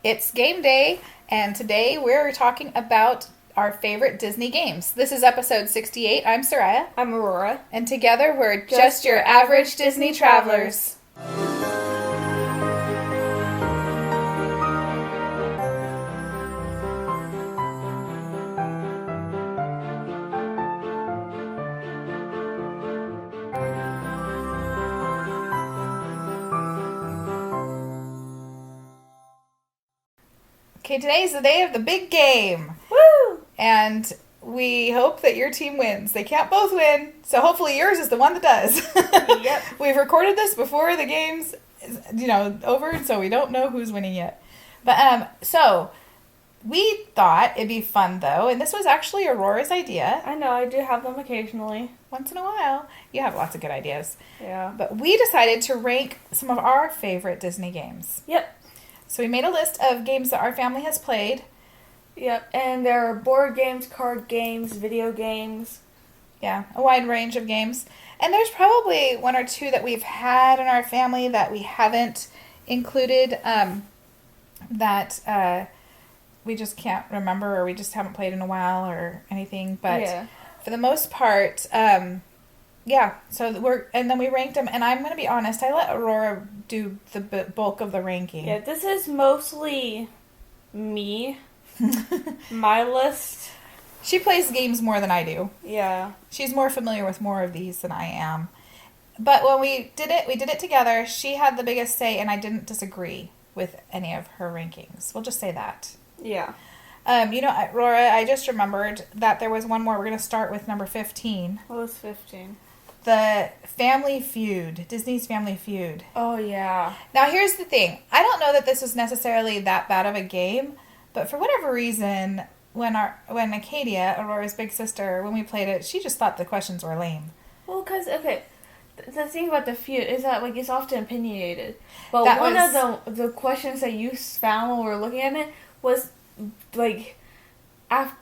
It's game day, and today we're talking about our favorite Disney games. This is episode 68. I'm Sariah. I'm Aurora. And together we're just your average Disney travelers. Okay, today's the day of the big game. Woo! And we hope that your team wins. They can't both win, so hopefully yours is the one that does. Yep. We've recorded this before the game's, over, so we don't know who's winning yet. But, so, we thought it'd be fun, though, and this was actually Aurora's idea. I know, I do have them occasionally. Once in a while. You have lots of good ideas. Yeah. But we decided to rank some of our favorite Disney games. Yep. So we made a list of games that our family has played. Yep, and there are board games, card games, video games. Yeah, a wide range of games. And there's probably one or two that we've had in our family that we haven't included that we just can't remember or we just haven't played in a while or anything. But for the most part, so then we ranked them. And I'm going to be honest, I let Aurora do the bulk of the ranking. Yeah, this is mostly me. My list. She plays games more than I do. Yeah. She's more familiar with more of these than I am. But when we did it together. She had the biggest say, and I didn't disagree with any of her rankings. We'll just say that. Yeah. Aurora, I just remembered that there was one more. We're going to start with number 15. What was 15? The Family Feud. Disney's Family Feud. Oh, yeah. Now, here's the thing. I don't know that this was necessarily that bad of a game, but for whatever reason, when Acadia, Aurora's big sister, when we played it, she just thought the questions were lame. Well, because, the thing about the feud is that, it's often opinionated. But one of the questions that you found when we were looking at it was,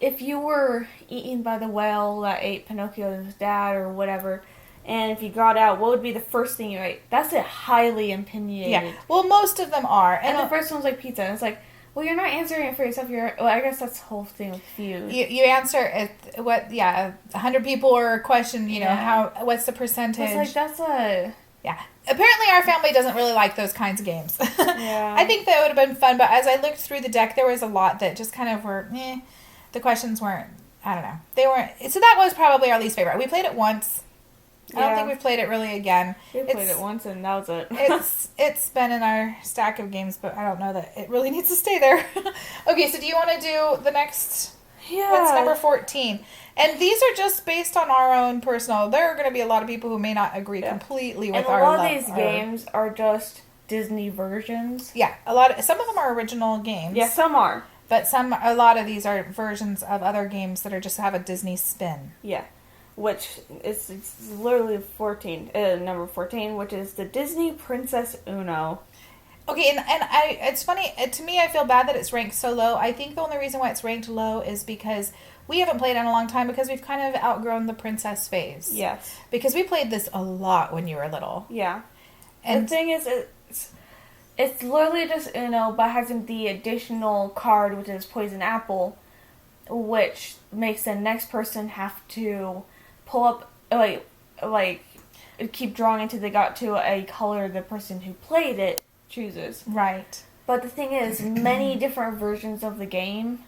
if you were eaten by the whale that ate Pinocchio's dad or whatever, and if you got out, what would be the first thing you ate? That's a highly opinionated. Yeah, well, most of them are. And the first one's like pizza, and it's like, well, you're not answering it for yourself. I guess that's the whole thing with feud. You answer it, 100 people or a question, what's the percentage? It's that's a... Yeah. Apparently our family doesn't really like those kinds of games. Yeah. I think that would have been fun, but as I looked through the deck, there was a lot that just kind of were, the questions weren't, I don't know. They weren't, so that was probably our least favorite. We played it once. I don't think we've played it really again. We played it once and that was it. It's been in our stack of games, but I don't know that it really needs to stay there. Okay, so do you want to do the next? Yeah. What's number 14? And these are just based on our own personal. There are going to be a lot of people who may not agree completely with our. And a lot of these games are just Disney versions. Yeah, some of them are original games. Yeah, some are. But a lot of these are versions of other games that are just have a Disney spin. Yeah. Which it's literally number 14, which is the Disney Princess Uno. Okay, and it's funny, to me I feel bad that it's ranked so low. I think the only reason why it's ranked low is because we haven't played it in a long time because we've kind of outgrown the princess phase. Yes. Because we played this a lot when you were little. Yeah. And the thing is, it's literally just Uno, but having the additional card, which is Poison Apple, which makes the next person have to pull up, keep drawing until they got to a color the person who played it chooses. Right. But the thing is, many different versions of the game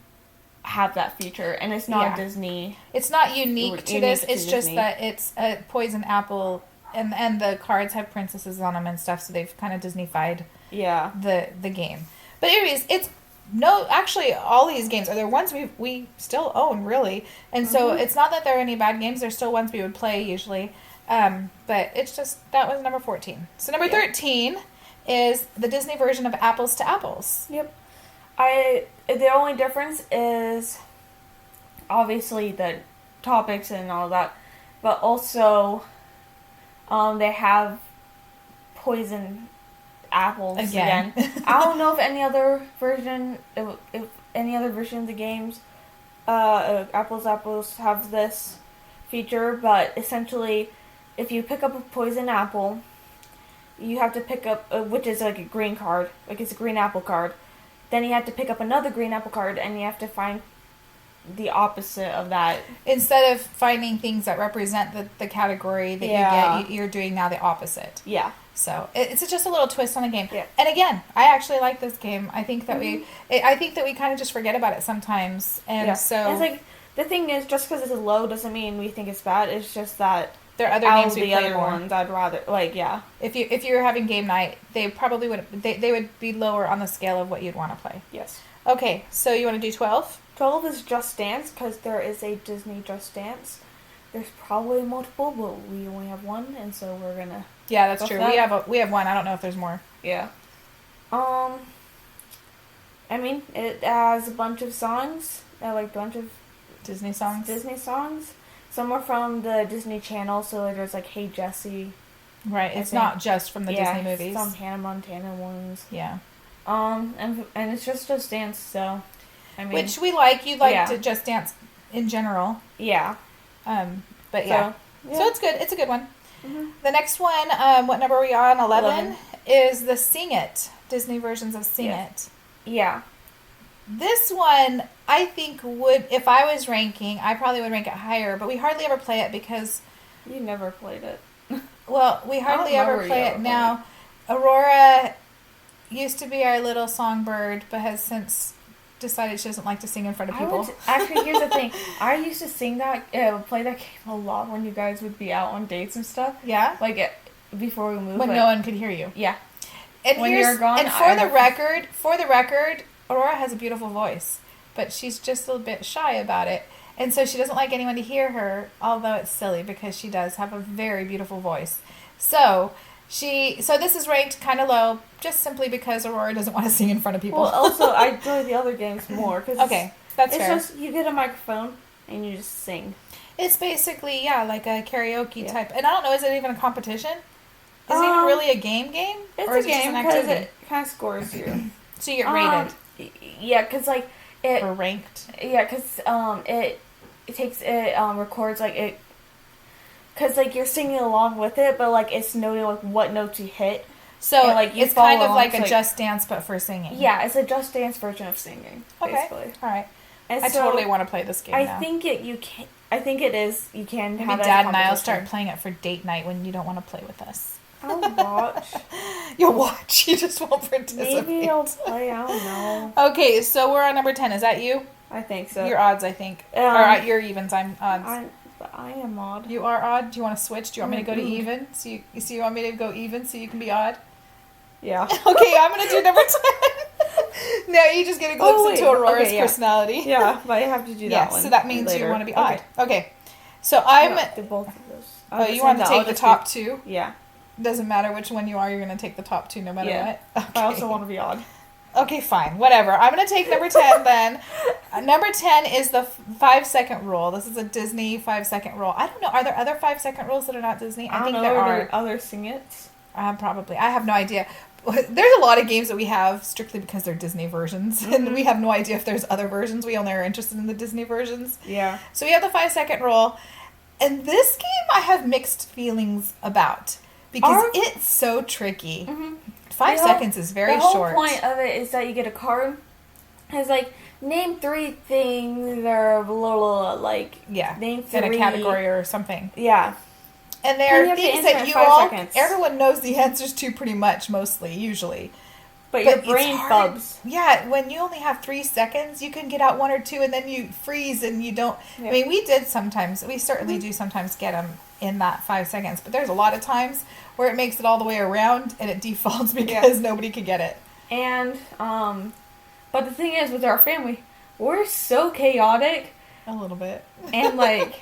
have that feature, and it's not Disney. It's not unique to this. It's just that it's a Poison Apple, and the cards have princesses on them and stuff, so they've kind of Disney-fied the game. But anyways, actually, all these games are the ones we still own, really. And so it's not that there are any bad games. They're still ones we would play, usually. But it's just, that was number 14. So number 13 is the Disney version of Apples to Apples. Yep. The only difference is, obviously, the topics and all that. But also, they have poison apples again. I don't know if any other version, if any other version of the games, apples have this feature, but essentially, if you pick up a poison apple, you have to pick up, which is like a green card, like it's a green apple card, then you have to pick up another green apple card, and you have to find the opposite of that. Instead of finding things that represent the category that you get, you're doing now the opposite. Yeah. So it's just a little twist on the game. Yeah. And again, I actually like this game. I think that we kind of just forget about it sometimes. And so and it's like, the thing is, just because it's low doesn't mean we think it's bad. It's just that there are other games we play more. Ones I'd rather, like, yeah. If you're having game night, they probably they would be lower on the scale of what you'd want to play. Yes. Okay, so you want to do 12? 12 is Just Dance, because there is a Disney Just Dance. There's probably multiple, but we only have one, and so we're gonna... Yeah, that's true. That. We have one. I don't know if there's more. Yeah. I mean, it has a bunch of songs, like a bunch of... Disney songs? Disney songs. Some are from the Disney Channel, so there's like Hey Jessie. Right, it's not just from the Disney movies. Some Hannah Montana ones. Yeah. And it's just Dance, so... I mean, which we like. You like to Just Dance in general. Yeah. But yeah. So it's good. It's a good one. Mm-hmm. The next one, what number are we on? 11? Is the Sing It. Disney versions of Sing It. Yeah. This one, I think would, if I was ranking, I probably would rank it higher, but we hardly ever play it because... You never played it. Well, we hardly ever play it now. Aurora used to be our little songbird, but has since decided she doesn't like to sing in front of people. Actually, here's the thing. I used to play that game a lot when you guys would be out on dates and stuff. Yeah? Like, before we moved. When no one could hear you. Yeah. And when you're gone. And for the record, Aurora has a beautiful voice, but she's just a little bit shy about it. And so she doesn't like anyone to hear her, although it's silly because she does have a very beautiful voice. So this is ranked kind of low, just simply because Aurora doesn't want to sing in front of people. Well, also, I enjoy the other games more. Cause okay, that's fair. It's just, you get a microphone and you just sing. It's basically, like a karaoke type. And I don't know, is it even a competition? Is it even really a game? It's a game because it kind of scores you. So you get rated. Yeah, because like it... Or ranked. Yeah, because it records like it... Because, like, you're singing along with it, but, like, it's noting, like, what notes you hit. So, and, like, it's kind of like a Just Dance, but for singing. Yeah, it's a Just Dance version of singing, basically. All right. And I totally want to play this game now. I think you can have Maybe it Dad and I will start playing it for date night when you don't want to play with us. I'll watch. You'll watch. You just won't participate. Maybe I'll play. I don't know. Okay, so we're on number 10. Is that you? I think so. Your odds, I think. Or your evens. I'm odds. But I am odd. You are odd? Do you want to switch? Do you want me to go to even? So you want me to go even so you can be odd? Yeah. Okay, I'm going to do number 10. Now you just get a glimpse into Aurora's personality. Yeah, but I have to do that one. So that means you want to be odd. Okay. So I'm... do both of those. Oh, you want to take the top two? Yeah. Doesn't matter which one you are, you're going to take the top two no matter what? Okay. I also want to be odd. Okay, fine. Whatever. I'm going to take number 10 then. Number 10 is the 5-second rule. This is a Disney 5-second rule. I don't know. Are there other 5-second rules that are not Disney? I think there are. Other Sing-Its? Probably. I have no idea. There's a lot of games that we have strictly because they're Disney versions, and we have no idea if there's other versions. We only are interested in the Disney versions. Yeah. So we have the 5-second rule, and this game I have mixed feelings about because it's so tricky. 5 seconds is very short. The whole point of it is that you get a card. It's like, name 3 things that are blah, blah, blah, like, name 3. In a category or something. Yeah. And there are things that everyone knows the answers to pretty much, mostly, usually. But your brain fubs. Yeah, when you only have 3 seconds, you can get out 1 or 2 and then you freeze and you don't... Yeah. I mean, we certainly do sometimes get them in that 5 seconds, but there's a lot of times where it makes it all the way around and it defaults because nobody could get it. And, but the thing is, with our family, we're so chaotic. A little bit. And, like,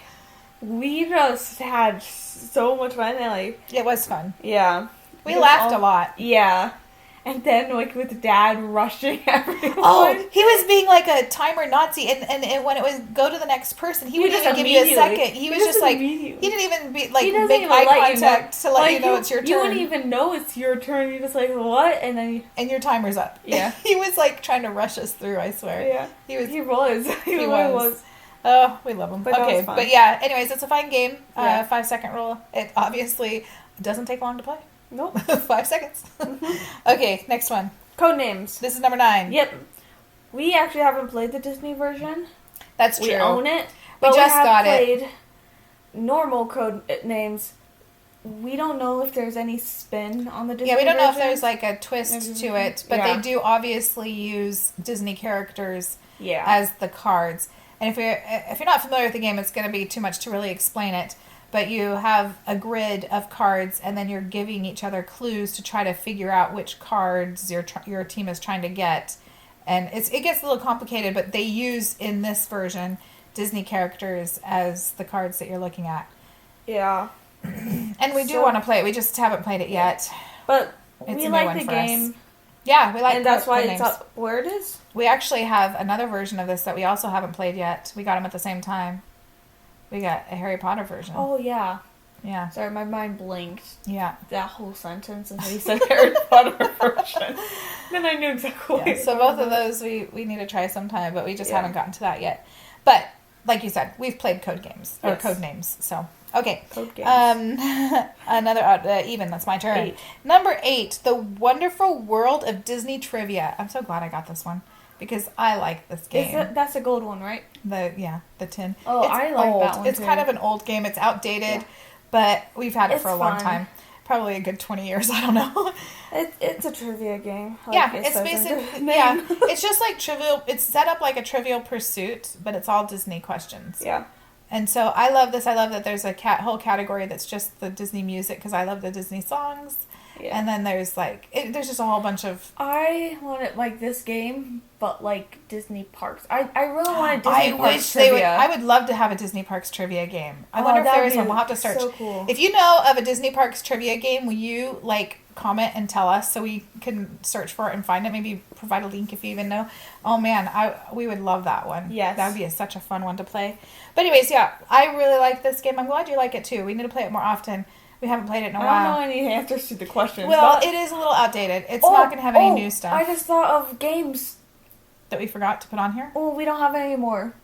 we just had so much fun. And, like... It was fun. Yeah. We laughed a lot. Yeah. And then, like, with Dad rushing everyone. Oh, he was being like a timer Nazi, and when it was go to the next person, he wouldn't even give you a second. He was just like, he didn't even make eye contact to let you know it's your turn. You wouldn't even know it's your turn. You're just like, what? And then and your timer's up. Yeah. He was like trying to rush us through, I swear. Yeah. He was. He was. Oh, we love him. But okay, but yeah, anyways, it's a fun game. 5-second rule. It obviously doesn't take long to play. Nope. 5 seconds. Okay, next one. Codenames. This is number 9. Yep. we actually haven't played the Disney version. That's true. We own it. But we just got played normal code names. We don't know if there's any spin on the Disney version. Yeah, we don't know if there's like a twist to it, but they do obviously use Disney characters as the cards. And if you're not familiar with the game, it's going to be too much to really explain it. But you have a grid of cards, and then you're giving each other clues to try to figure out which cards your team is trying to get. And it gets a little complicated, but they use, in this version, Disney characters as the cards that you're looking at. Yeah. And we do want to play it. We just haven't played it yet. But we like the game. Yeah, we like it. And that's why it's up where it is. We actually have another version of this that we also haven't played yet. We got them at the same time. We got a Harry Potter version. Oh, yeah. Yeah. Sorry, my mind blinked. Yeah. That whole sentence, and then he said Harry Potter version. Then I knew exactly what So both of those we need to try sometime, but we just haven't gotten to that yet. But, like you said, we've played code games, or code names, so... Okay. Code games. Another, that's my turn. 8. Number 8, The Wonderful World of Disney Trivia. I'm so glad I got this one, because I like this game. That's a gold one, right? The tin. Oh, I like old. that one It's too. kind of an old game. It's outdated, but we've had it for a long time. Probably a good 20 years, I don't know. It's a trivia game. It's basically, it's just like Trivial, it's set up like a Trivial Pursuit, but it's all Disney questions. Yeah. And so I love this. I love that there's a whole category that's just the Disney music, because I love the Disney songs. Yeah. And then there's there's just a whole bunch of... I want it like this game, but like Disney parks. I really want a Disney parks trivia. I would love to have a Disney parks trivia game. I wonder if there is one. We'll have to search. So cool. If you know of a Disney parks trivia game, will you comment and tell us so we can search for it and find it? Maybe provide a link if you even know. Oh man, we would love that one. Yes. That would be such a fun one to play. But anyways, yeah, I really like this game. I'm glad you like it too. We need to play it more often. We haven't played it in a while. I don't know any answers to the questions. Well, it is a little outdated. It's not going to have any new stuff. I just thought of games that we forgot to put on here. Oh, we don't have any more.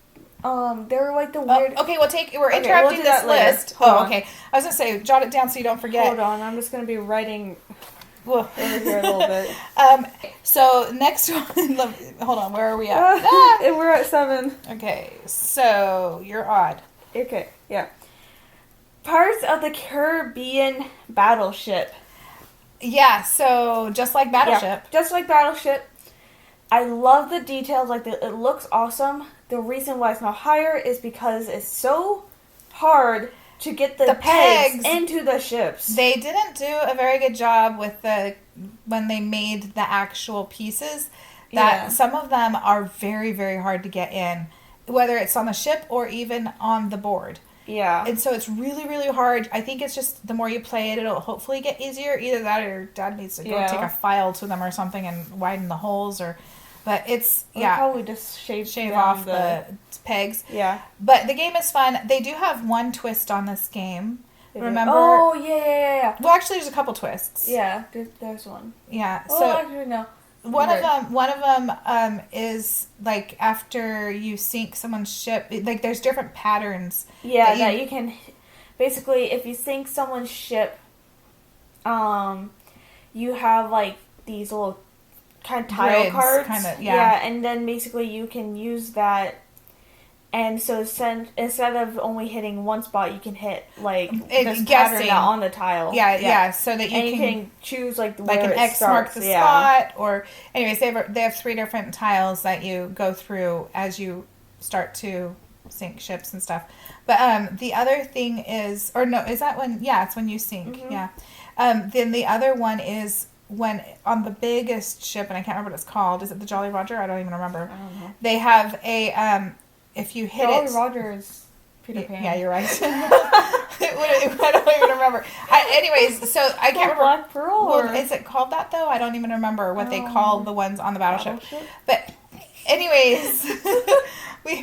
They're like the weird... Oh, okay, we're interrupting this list. Okay. I was going to say, jot it down so you don't forget. Hold on, I'm just going to be writing over here a little bit. So, next one... Hold on, where are we at? We're at 7. Okay, so, you're odd. Okay, yeah. Pirates of the Caribbean Battleship. Yeah, so just like Battleship. Yeah, just like Battleship. I love the details. It looks awesome. The reason why it's not higher is because it's so hard to get the pegs into the ships. They didn't do a very good job with when they made the actual pieces. Some of them are very, very hard to get in, whether it's on the ship or even on the board. Yeah. And so it's really, really hard. I think it's just the more you play it, it'll hopefully get easier. Either that or your dad needs to go take a file to them or something and widen the holes. But it's, probably just shave off the pegs. Yeah. But the game is fun. They do have one twist on this game. Remember? Oh, yeah. Well, actually, there's a couple twists. Yeah, there's one. Yeah. So, actually, no. One of them is like after you sink someone's ship. There's different patterns. Yeah, that you can basically, if you sink someone's ship, you have these little kind of tile cards. Yeah, and then basically you can use that. And so instead of only hitting one spot, you can hit this pattern on the tile. Yeah. So that you can choose where an X marks the spot, or anyways, they have 3 different tiles that you go through as you start to sink ships and stuff. But the other thing is, or no, is that when? Yeah, it's when you sink. Mm-hmm. Yeah. Then the other one is when on the biggest ship, and I can't remember what it's called. Is it the Jolly Roger? I don't even remember. I don't know. They have a if you hit Jolly Roger is Peter Pan. Yeah, you're right. I don't even remember. Anyways, so I can't remember. Black Pearl? Well, is it called that, though? I don't even remember what they call the ones on the Battleship. But anyways,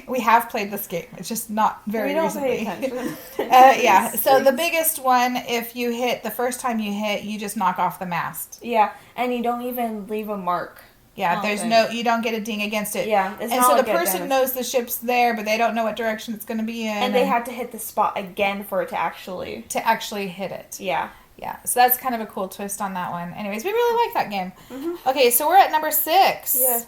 we have played this game. It's just not very recently. Pay attention. Yeah, so the biggest one, if you hit, the first time you hit, you just knock off the mast. Yeah, and you don't even leave a mark. Yeah, you don't get a ding against it. Yeah, and so the person knows the ship's there, but they don't know what direction it's going to be in. And they have to hit the spot again for it to actually hit it. Yeah. Yeah, so that's kind of a cool twist on that one. Anyways, we really like that game. Mm-hmm. Okay, so we're at number 6. Yeah.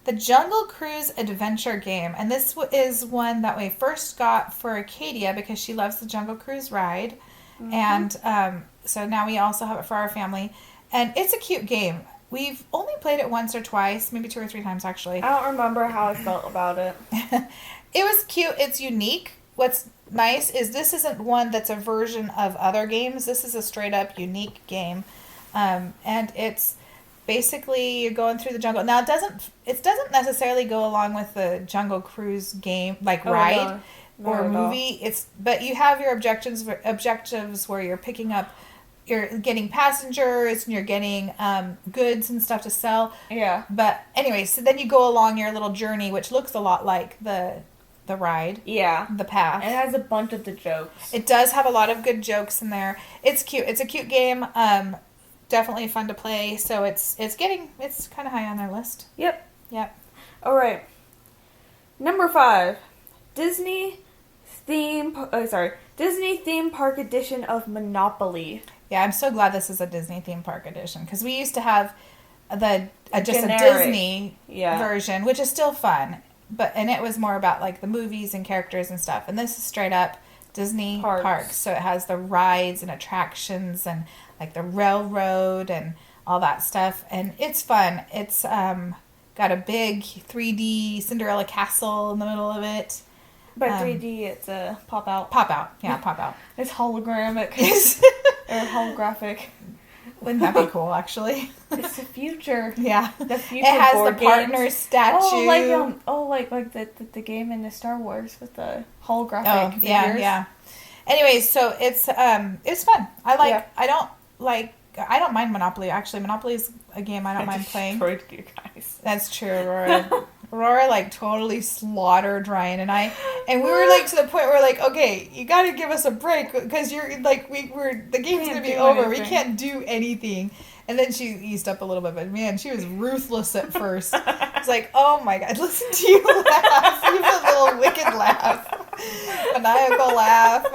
the Jungle Cruise adventure game. And this is one that we first got for Acadia because she loves the Jungle Cruise ride. Mm-hmm. And so now we also have it for our family. And it's a cute game. We've only played it once or twice, maybe 2 or 3 times actually. I don't remember how I felt about it. It was cute. It's unique. What's nice is this isn't one that's a version of other games. This is a straight up unique game. And it's basically you're going through the jungle. Now it doesn't necessarily go along with the Jungle Cruise game ride or movie. But you have your objectives where you're picking up, you're getting passengers and you're getting goods and stuff to sell. Yeah. But anyway, so then you go along your little journey, which looks a lot like the ride. Yeah. The path. It has a bunch of the jokes. It does have a lot of good jokes in there. It's cute. It's a cute game. Definitely fun to play. So it's kind of high on our list. Yep. Yep. All right. Number 5, Disney theme park edition of Monopoly. Yeah, I'm so glad this is a Disney theme park edition because we used to have just generic, a Disney version, which is still fun, and it was more about like the movies and characters and stuff. And this is straight up Disney parks, so it has the rides and attractions and like the railroad and all that stuff, and it's fun. It's got a big 3D Cinderella castle in the middle of it. But 3D, it's a pop out. Pop out. It's hologramic. Or holographic. Wouldn't that be cool, actually? It's the future. Yeah. The future. It has board the partner games. statue. Like the game in the Star Wars with the holographic figures. Yeah. Anyways, so it's fun. I don't mind Monopoly. Actually, Monopoly is a game I don't mind playing. Destroyed you guys. That's true, Aurora. Aurora like totally slaughtered Ryan and I, and we were like to the point where like, okay, you got to give us a break because you're like the game's gonna be over. Anything. We can't do anything. And then she eased up a little bit, but man, she was ruthless at first. It's like, oh my god, listen to you laugh. You have a little wicked laugh, maniacal laugh.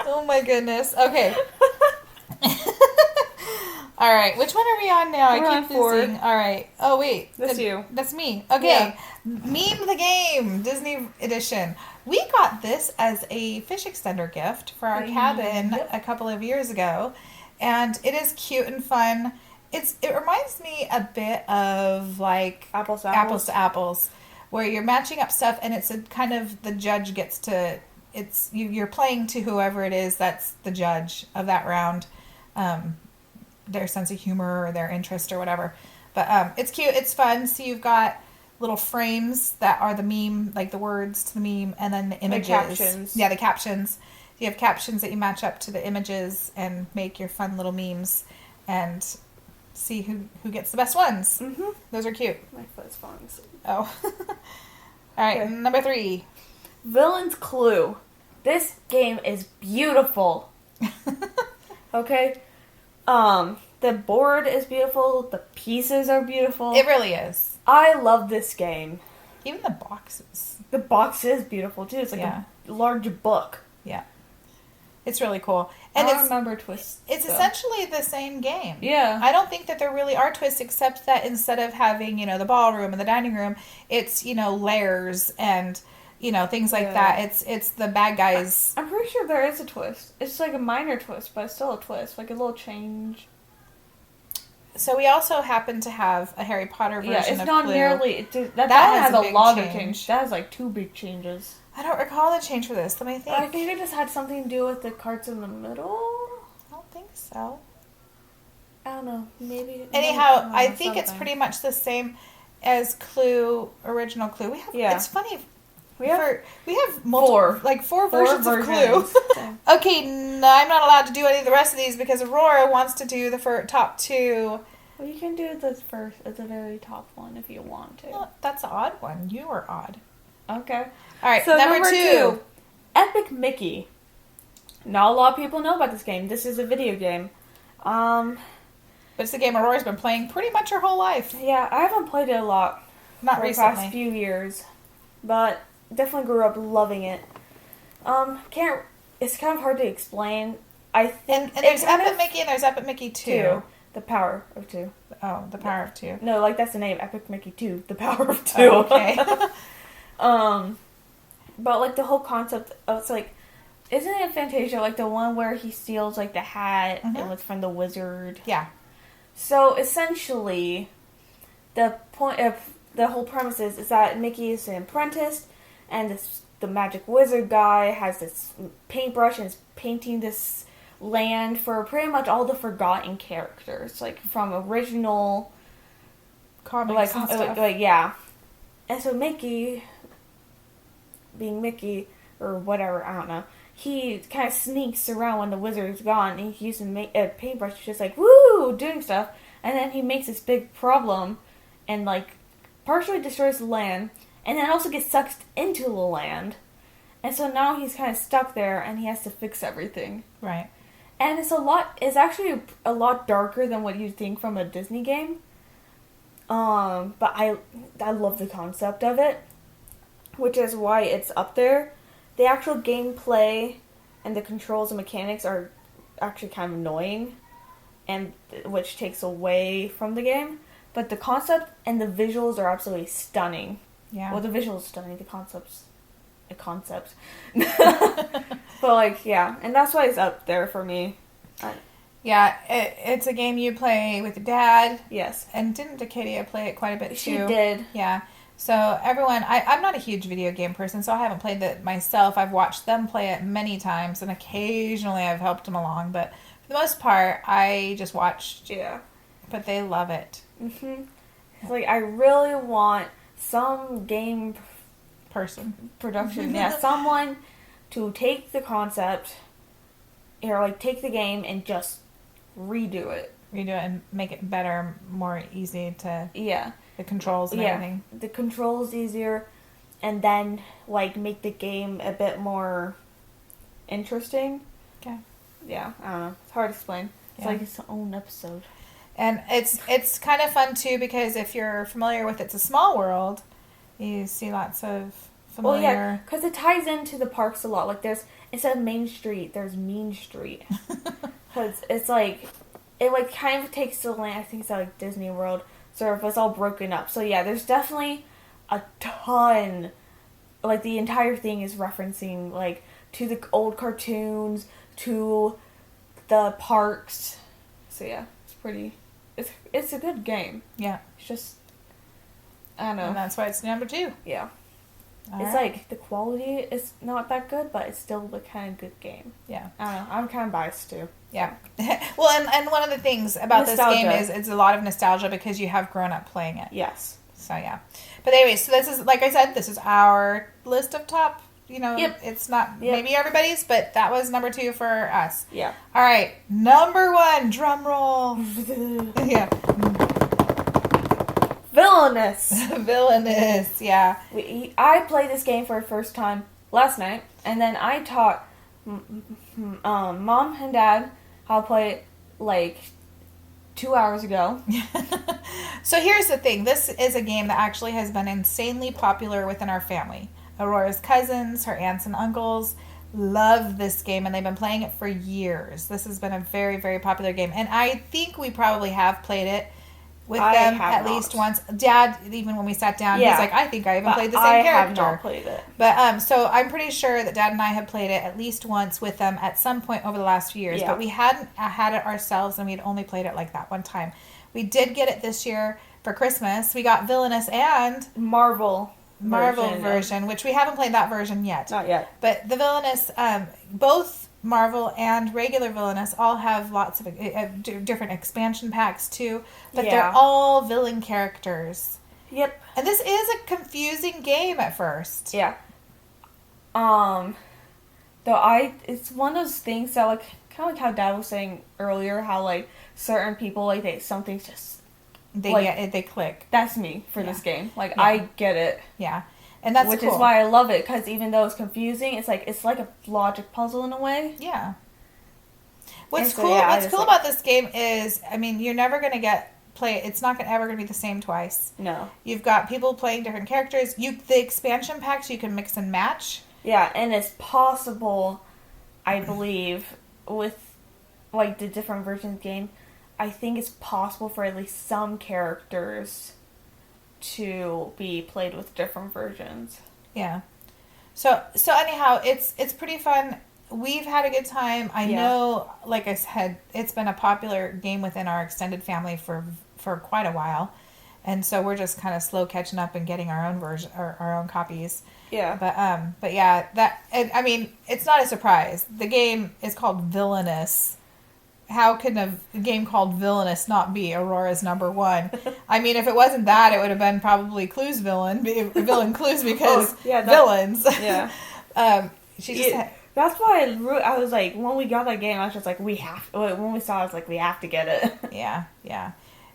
Oh my goodness. Okay. All right, which one are we on now? We're I keep losing. All right. Oh wait, that's you. That's me. Okay, Meme the Game Disney Edition. We got this as a fish extender gift for our cabin a couple of years ago, and it is cute and fun. It reminds me a bit of like apples to apples, where you're matching up stuff, and it's a kind of the judge gets to. It's you're playing to whoever it is that's the judge of that round. Their sense of humor or their interest or whatever. But it's cute. It's fun. So you've got little frames that are the meme, like the words to the meme, and then the images. The captions. Yeah, the captions. You have captions that you match up to the images and make your fun little memes and see who gets the best ones. Mm-hmm. Those are cute. My foot's falling asleep. Oh. All right, okay. Number 3. Villain's Clue. This game is beautiful. Okay? The board is beautiful. The pieces are beautiful. It really is. I love this game. Even the boxes. The box is beautiful, too. It's like a large book. Yeah. It's really cool. And I don't remember twists. It's essentially the same game. Yeah. I don't think that there really are twists, except that instead of having, the ballroom and the dining room, it's, layers and... things like that. It's the bad guys. I'm pretty sure there is a twist. It's like a minor twist, but it's still a twist. Like a little change. So we also happen to have a Harry Potter version of Clue. Yeah, it's not nearly... That has a lot of change. That has like 2 big changes. I don't recall the change for this. Let me think. I think it just had something to do with the cards in the middle. I don't think so. I don't know. Maybe... Anyhow, I think it's pretty much the same as Clue, original Clue. It's funny... We have multiple, four versions of Clue. Okay, no, I'm not allowed to do any of the rest of these because Aurora wants to do the top 2. Well, you can do the very top one if you want to. Well, that's an odd one. You are odd. Okay. All right, so number 2. Epic Mickey. Not a lot of people know about this game. This is a video game. But it's a game Aurora's been playing pretty much her whole life. Yeah, I haven't played it a lot. Not recently. The past few years. But... definitely grew up loving it. It's kind of hard to explain. I think and there's Epic Mickey and there's Epic Mickey 2. The Power of Two. Oh, The Power of Two. No, like that's the name. Epic Mickey 2. The Power of Two. Oh, okay. But like the whole concept of it's like, isn't it Fantasia like the one where he steals like the hat and was from the wizard? Yeah. So essentially, the point of the whole premise is that Mickey is an apprentice, and the magic wizard guy has this paintbrush and is painting this land for pretty much all the forgotten characters, like from original comics and stuff. Yeah. And so Mickey, being Mickey or whatever, I don't know, he kind of sneaks around when the wizard is gone, and he uses a paintbrush, just like woo, doing stuff, and then he makes this big problem, and like partially destroys the land, and then also gets sucked into the land, and so now he's kind of stuck there, and he has to fix everything. Right. And it's actually a lot darker than what you'd think from a Disney game. But I love the concept of it, which is why it's up there. The actual gameplay and the controls and mechanics are actually kind of annoying, and which takes away from the game. But the concept and the visuals are absolutely stunning. Yeah. Well, the visuals stunning. The concepts. But like, yeah, and that's why it's up there for me. Yeah, it's a game you play with your dad. Yes. And didn't Acadia play it quite a bit too? She did. Yeah. So everyone, I'm not a huge video game person, so I haven't played it myself. I've watched them play it many times, and occasionally I've helped them along. But for the most part, I just watched. Yeah. But they love it. Mm-hmm. It's like, I really want some game person production. Yeah, someone to take the concept, or like take the game and just redo it and make it better, more easy to the controls and everything. The controls easier, and then like make the game a bit more interesting. Okay. Yeah, I don't know. It's hard to explain. It's like its own episode. And it's kind of fun too, because if you're familiar with It's a Small World, you see lots of familiar... Well, yeah, because it ties into the parks a lot. Like, instead of Main Street, there's Mean Street. Because it's like, it like kind of takes the land, I think it's like Disney World, sort of, it's all broken up. So yeah, there's definitely a ton, like the entire thing is referencing, like, to the old cartoons, to the parks. So yeah, it's pretty, it's a good game. Yeah. It's just, I don't know. And that's why it's number 2. Yeah. All it's right. like, the quality is not that good, but it's still the kind of good game. Yeah. I don't know. I'm kind of biased, too. Yeah. Well, and one of the things about Nostalgia. this game is it's a lot of nostalgia because you have grown up playing it. Yes. So, yeah. But anyway, so this is, like I said, this is our list of top, it's not maybe everybody's, but that was number 2 for us. Yeah. All right. Number 1, drum roll. Yeah. Villainous. Villainous, yeah. I played this game for the first time last night, and then I taught Mom and Dad how to play it like 2 hours ago. So here's the thing. This is a game that actually has been insanely popular within our family. Aurora's cousins, her aunts and uncles love this game, and they've been playing it for years. This has been a very, very popular game, and I think we probably have played it with them at least once. Dad, even when we sat down, he's like, I think I even played the same character. I have not played it. But, so I'm pretty sure that Dad and I have played it at least once with them at some point over the last few years. Yeah. But we hadn't had it ourselves, and we'd only played it like that one time. We did get it this year for Christmas. We got Villainous and Marvel version, which we haven't played that version yet. Not yet. But the Villainous, both Marvel and regular Villainous all have lots of different expansion packs too, but they're all villain characters. Yep. And this is a confusing game at first. Yeah. It's one of those things that, like, kind of like how Dad was saying earlier, how, like, certain people, like, something's just... They click. That's me for this game. Like, I get it. Yeah. And that's Which cool. is why I love it, because even though it's confusing, it's like a logic puzzle in a way. Yeah. What's cool about this game is, I mean, you're never going to it's not ever going to be the same twice. No. You've got people playing different characters. The expansion packs you can mix and match. Yeah, and it's possible, I believe, with, like, the different versions of the game, I think it's possible for at least some characters to be played with different versions. Yeah. So anyhow, it's pretty fun. We've had a good time. I know, like I said, it's been a popular game within our extended family for quite a while. And so we're just kind of slow catching up and getting our own version, or our own copies. Yeah. But yeah, I mean, it's not a surprise. The game is called Villainous. How can a game called Villainous not be Aurora's number one? I mean, if it wasn't that, it would have been probably Clue's Villain Clues because villains. Yeah. That's why I was like, when we got that game, I was just like, when we saw it, I was like, we have to get it. Yeah.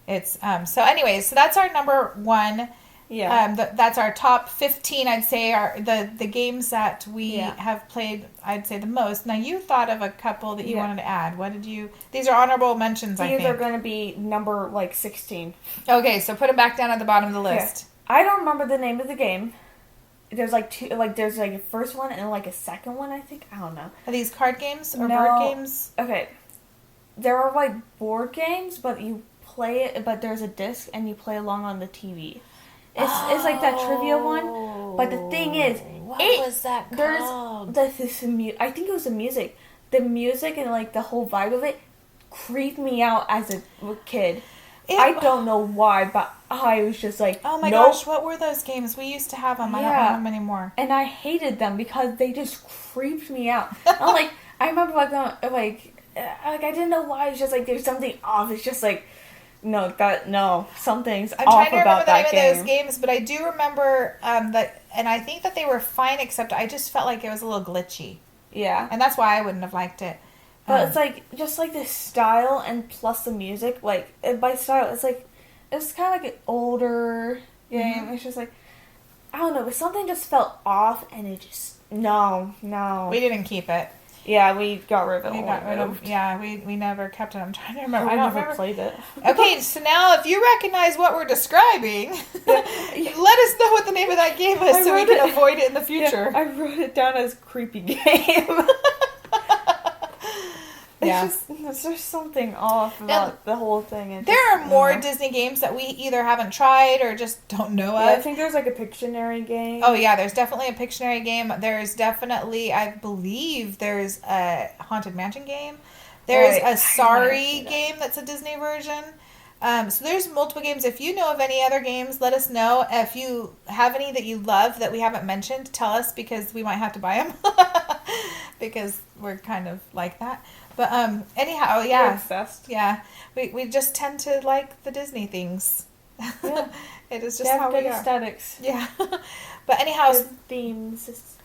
It's, so anyways, so that's our number one. Yeah. That's our top 15, I'd say, are the games that we have played, I'd say, the most. Now, you thought of a couple that you wanted to add. What did you... These are honorable mentions, I think. These are going to be number, 16. Okay, so put them back down at the bottom of the list. Yeah. I don't remember the name of the game. There's, two... there's, a first one and, a second one, I think. I don't know. Are these card games or board games? Okay. There are, board games, but you play it... But there's a disc, and you play along on the TV. It's like that trivia one, but the thing is, what was that called? I think it was the music. The music and the whole vibe of it creeped me out as a kid. I don't know why, but I was just like, oh my gosh, what were those games? We used to have them. I don't have them anymore. And I hated them because they just creeped me out. I remember I didn't know why. It's just there's something off. It's just something's I'm off trying to about remember the name game. of those games, but I do remember that, and I think that they were fine, except I just felt like it was a little glitchy. Yeah. And that's why I wouldn't have liked it. But it's just the style and plus the music, by style, it's kind of an older game. Mm-hmm. It's just I don't know, but something just felt off, and it just, no. We didn't keep it. Yeah, we got rid of it. We never kept it. I'm trying to remember. I don't remember. Played it. Okay, so now if you recognize what we're describing, let us know what the name of that game is so we can avoid it in the future. Yeah, I wrote it down as creepy game. There's just something off about the whole thing. There are more Disney games that we either haven't tried or just don't know of. I think there's a Pictionary game. Oh yeah, there's definitely a Pictionary game. There's definitely, I believe, there's a Haunted Mansion game. There's a Sorry game that's a Disney version. So there's multiple games. If you know of any other games, let us know. If you have any that you love that we haven't mentioned, tell us because we might have to buy them. Because we're kind of like that. But anyhow, we're obsessed. Yeah, we just tend to like the Disney things. Yeah, it is just how we are. Aesthetics. Yeah, but anyhow, themes.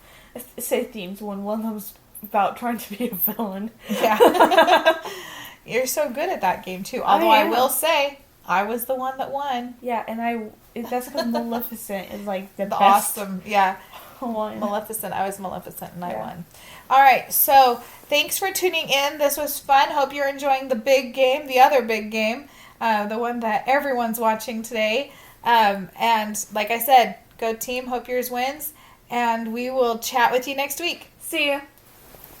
Say themes when one of them's about trying to be a villain. Yeah, you're so good at that game too. Although I will say, I was the one that won. Yeah, and that's because Maleficent is the best. Awesome. Yeah. One. Maleficent. I was Maleficent and I won. All right. So thanks for tuning in. This was fun. Hope you're enjoying the big game, the other big game, the one that everyone's watching today. And like I said, go team. Hope yours wins. And we will chat with you next week. See ya.